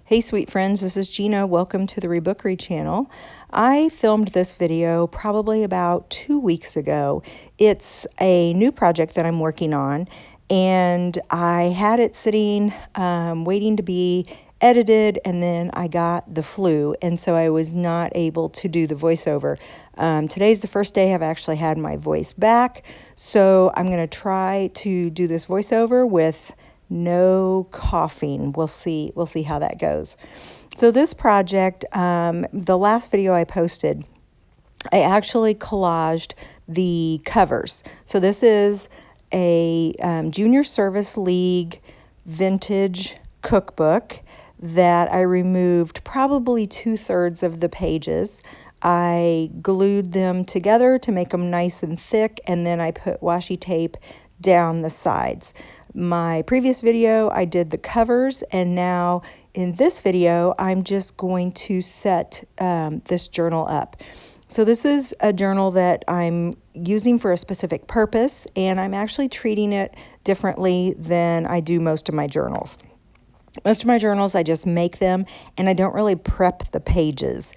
Hey sweet friends, this is Gina. Welcome to the Rebookery channel. I filmed this video probably about 2 weeks ago. It's a new project that I'm working on, and I had it sitting waiting to be edited, and then I got the flu, and so I was not able to do the voiceover. Today's the first day I've actually had my voice back, so I'm going to try to do this voiceover with no coughing. We'll see how that goes. So this project, the last video I posted, I actually collaged the covers. So this is a Junior Service League vintage cookbook that I removed probably 2/3 of the pages. I glued them together to make them nice and thick, and then I put washi tape down the sides. My previous video, I did the covers, and now in this video, I'm just going to set this journal up. So this is a journal that I'm using for a specific purpose, and I'm actually treating it differently than I do most of my journals. Most of my journals, I just make them, and I don't really prep the pages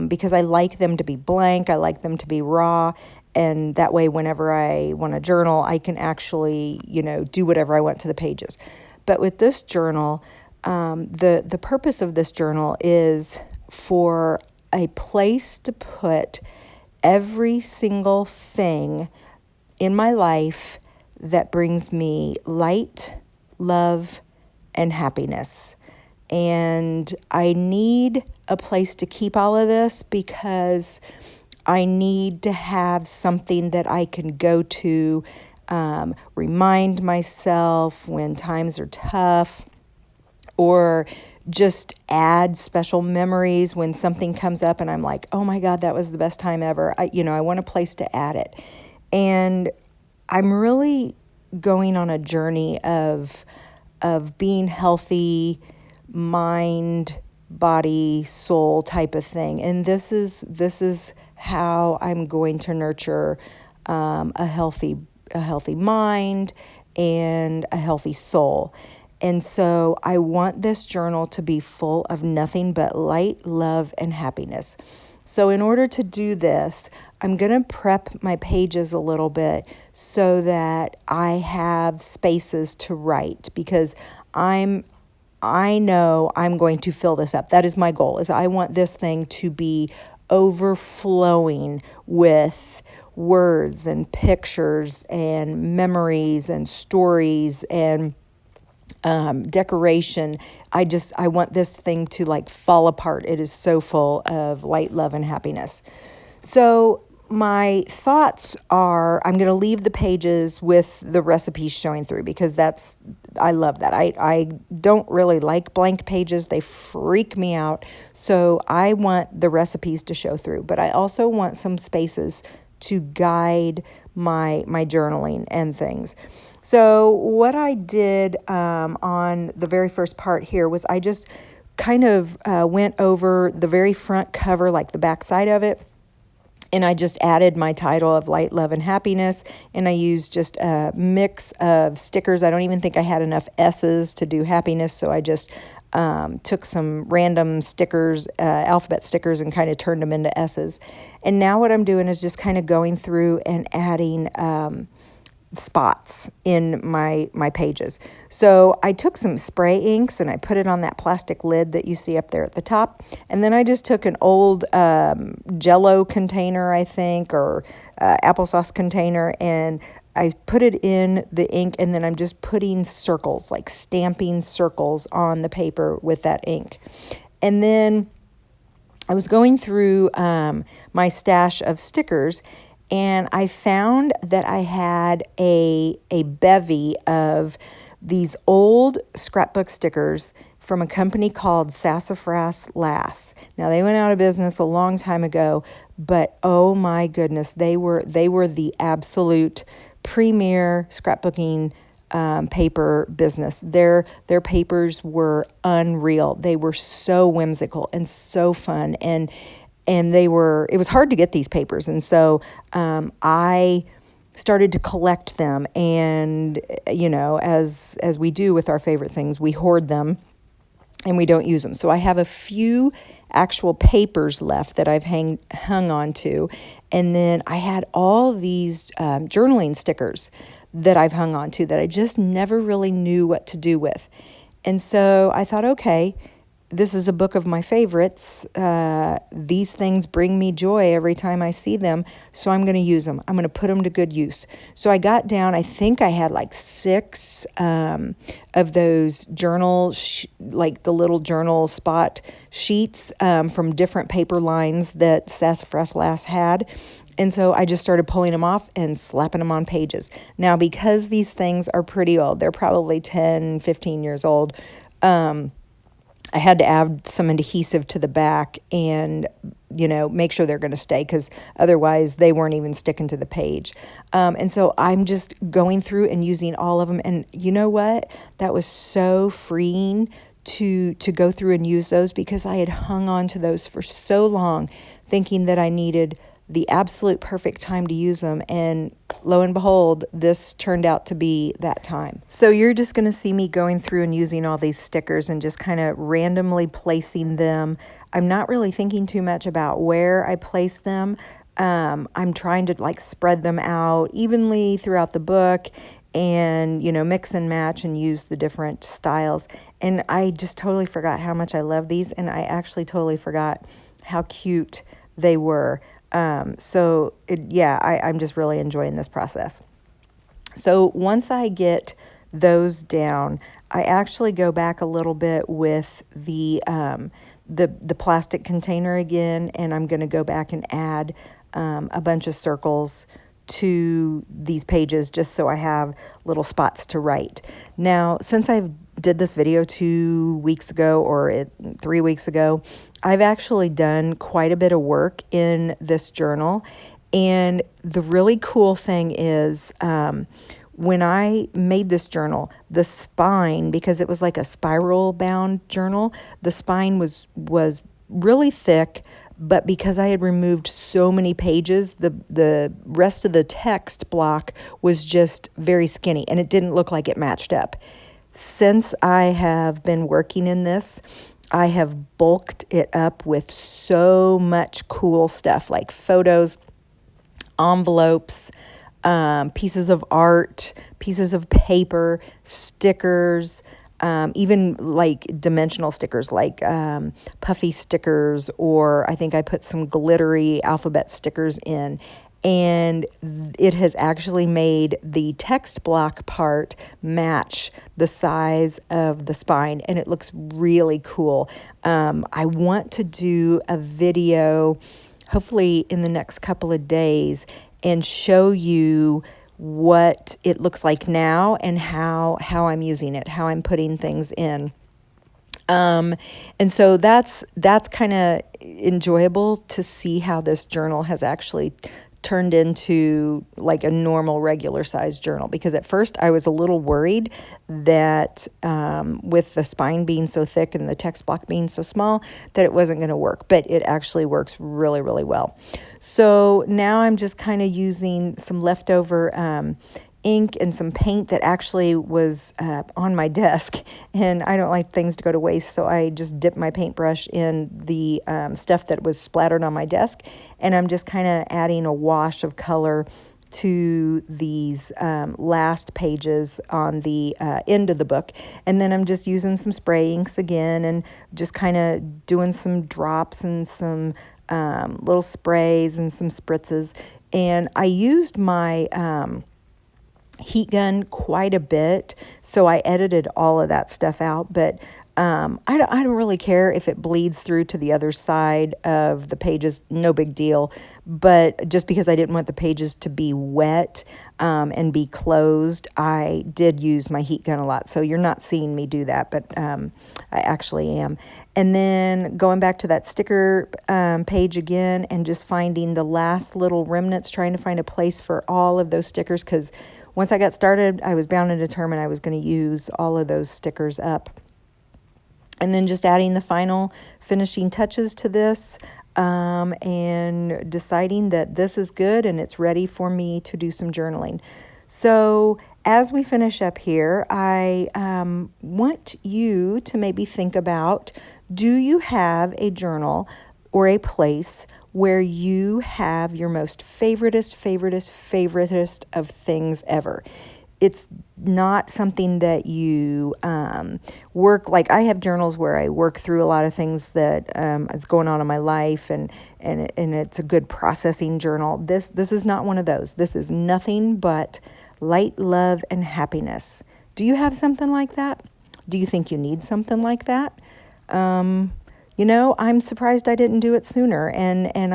because I like them to be blank. I like them to be raw. And that way, whenever I want to journal, I can actually, do whatever I want to the pages. But with this journal, the purpose of this journal is for a place to put every single thing in my life that brings me light, love, and happiness. And I need a place to keep all of this because I need to have something that I can go to, remind myself when times are tough, or just add special memories when something comes up and I'm like, oh my God, that was the best time ever. I want a place to add it. And I'm really going on a journey of being healthy, mind, body, soul type of thing. And this is how I'm going to nurture a healthy mind and a healthy soul. And so I want this journal to be full of nothing but light, love, and happiness. So in order to do this, I'm going to prep my pages a little bit so that I have spaces to write, because I know I'm going to fill this up. That is my goal, is I want this thing to be overflowing with words and pictures and memories and stories and decoration. I want this thing to fall apart. It is so full of light, love, and happiness. So my thoughts are, I'm going to leave the pages with the recipes showing through, because I love that. I don't really like blank pages. They freak me out. So I want the recipes to show through, but I also want some spaces to guide my journaling and things. So what I did on the very first part here was I just kind of went over the very front cover, like the back side of it, and I just added my title of Light, Love, and Happiness, and I used just a mix of stickers. I don't even think I had enough S's to do happiness, so I just took some random stickers, alphabet stickers, and kind of turned them into S's. And now what I'm doing is just kind of going through and adding spots in my pages. So I took some spray inks and I put it on that plastic lid that you see up there at the top. And then I just took an old Jello container, I think, or applesauce container, and I put it in the ink, and then I'm just putting circles, like stamping circles on the paper with that ink. And then I was going through my stash of stickers, and I found that I had a bevy of these old scrapbook stickers from a company called Sassafras Lass. Now, they went out of business a long time ago, but oh my goodness, they were the absolute premier scrapbooking paper business. Their papers were unreal. They were so whimsical and so fun, and it was hard to get these papers. And so I started to collect them, and as we do with our favorite things, we hoard them. and we don't use them. So I have a few actual papers left that I've hung on to. And then I had all these journaling stickers that I've hung on to that I just never really knew what to do with. And so I thought, okay, this is a book of my favorites. These things bring me joy every time I see them, so I'm going to use them. I'm going to put them to good use. So I got down, I think I had like 6 of those journal, like the little journal spot sheets from different paper lines that Sassafras Lass had. And so I just started pulling them off and slapping them on pages. Now, because these things are pretty old, they're probably 10, 15 years old, I had to add some adhesive to the back and, make sure they're going to stay, because otherwise they weren't even sticking to the page. And so I'm just going through and using all of them. And you know what? That was so freeing to go through and use those, because I had hung on to those for so long, thinking that I needed the absolute perfect time to use them, and lo and behold, this turned out to be that time. So you're just going to see me going through and using all these stickers and just kind of randomly placing them. I'm not really thinking too much about where I place them. I'm trying to like spread them out evenly throughout the book and, mix and match and use the different styles. And I just totally forgot how much I love these, and I actually totally forgot how cute they were. I'm just really enjoying this process. So once I get those down, I actually go back a little bit with the plastic container again, and I'm going to go back and add a bunch of circles to these pages just so I have little spots to write. Now, since I did this video 2 weeks ago or 3 weeks ago, I've actually done quite a bit of work in this journal. And the really cool thing is when I made this journal, the spine, because it was like a spiral bound journal, the spine was really thick. But because I had removed so many pages, the rest of the text block was just very skinny, and it didn't look like it matched up. Since I have been working in this, I have bulked it up with so much cool stuff, like photos, envelopes, pieces of art, pieces of paper, stickers, even like dimensional stickers, like puffy stickers, or I think I put some glittery alphabet stickers in. And it has actually made the text block part match the size of the spine, and it looks really cool. I want to do a video, hopefully in the next couple of days, and show you what it looks like now and how I'm using it, how I'm putting things in. And so that's kind of enjoyable to see how this journal has actually turned into like a normal regular size journal, because at first I was a little worried that with the spine being so thick and the text block being so small that it wasn't going to work, but it actually works really, really well. So now I'm just kind of using some leftover ink and some paint that actually was on my desk, and I don't like things to go to waste, so I just dipped my paintbrush in the stuff that was splattered on my desk, and I'm just kind of adding a wash of color to these last pages on the end of the book. And then I'm just using some spray inks again and just kind of doing some drops and some little sprays and some spritzes. And I used my heat gun quite a bit, so I edited all of that stuff out, but I don't really care if it bleeds through to the other side of the pages, no big deal. But just because I didn't want the pages to be wet and be closed, I did use my heat gun a lot. So you're not seeing me do that, but I actually am. And then going back to that sticker page again and just finding the last little remnants, trying to find a place for all of those stickers, because once I got started, I was bound and determined I was going to use all of those stickers up. And then just adding the final finishing touches to this and deciding that this is good and it's ready for me to do some journaling. So as we finish up here, I want you to maybe think about, do you have a journal or a place where you have your most favoritist of things ever? It's not something that you work, like I have journals where I work through a lot of things that is going on in my life, and it's a good processing journal. This is not one of those. This is nothing but light, love, and happiness. Do you have something like that? Do you think you need something like that? I'm surprised I didn't do it sooner, and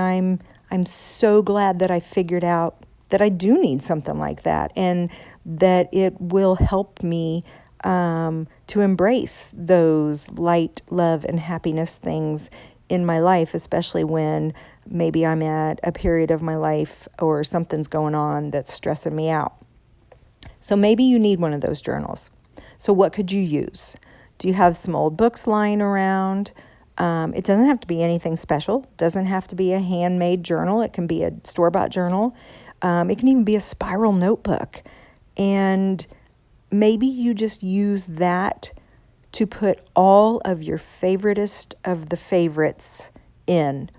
I'm so glad that I figured out that I do need something like that, and that it will help me to embrace those light, love, and happiness things in my life, especially when maybe I'm at a period of my life or something's going on that's stressing me out. So maybe you need one of those journals. So what could you use? Do you have some old books lying around? It doesn't have to be anything special. It doesn't have to be a handmade journal. It can be a store-bought journal. It can even be a spiral notebook. And maybe you just use that to put all of your favoritist of the favorites in.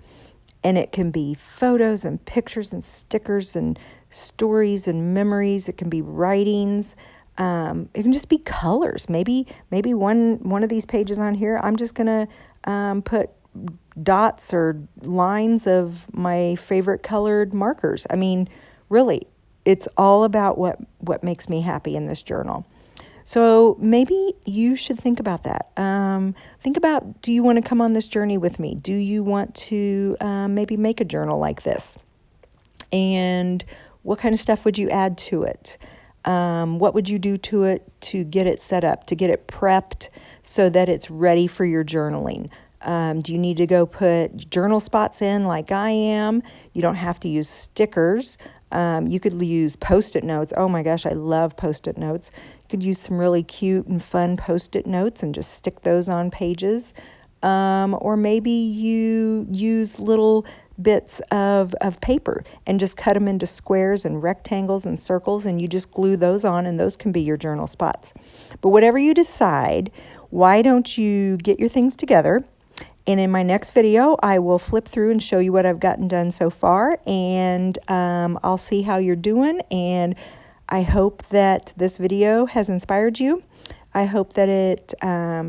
And it can be photos and pictures and stickers and stories and memories. It can be writings. It can just be colors. Maybe one of these pages on here, I'm just going to put dots or lines of my favorite colored markers. I mean, really, it's all about what makes me happy in this journal. So maybe you should think about that. Think about, do you want to come on this journey with me? Do you want to maybe make a journal like this? And what kind of stuff would you add to it? What would you do to it to get it set up, to get it prepped so that it's ready for your journaling? Do you need to go put journal spots in like I am? You don't have to use stickers. You could use Post-it notes. Oh my gosh, I love Post-it notes. You could use some really cute and fun Post-it notes and just stick those on pages. Or maybe you use little bits of paper and just cut them into squares and rectangles and circles, and you just glue those on, and those can be your journal spots. But whatever you decide, why don't you get your things together? And in my next video, I will flip through and show you what I've gotten done so far, and I'll see how you're doing, and I hope that this video has inspired you. I hope that it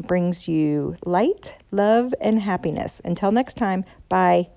brings you light, love, and happiness. Until next time, bye.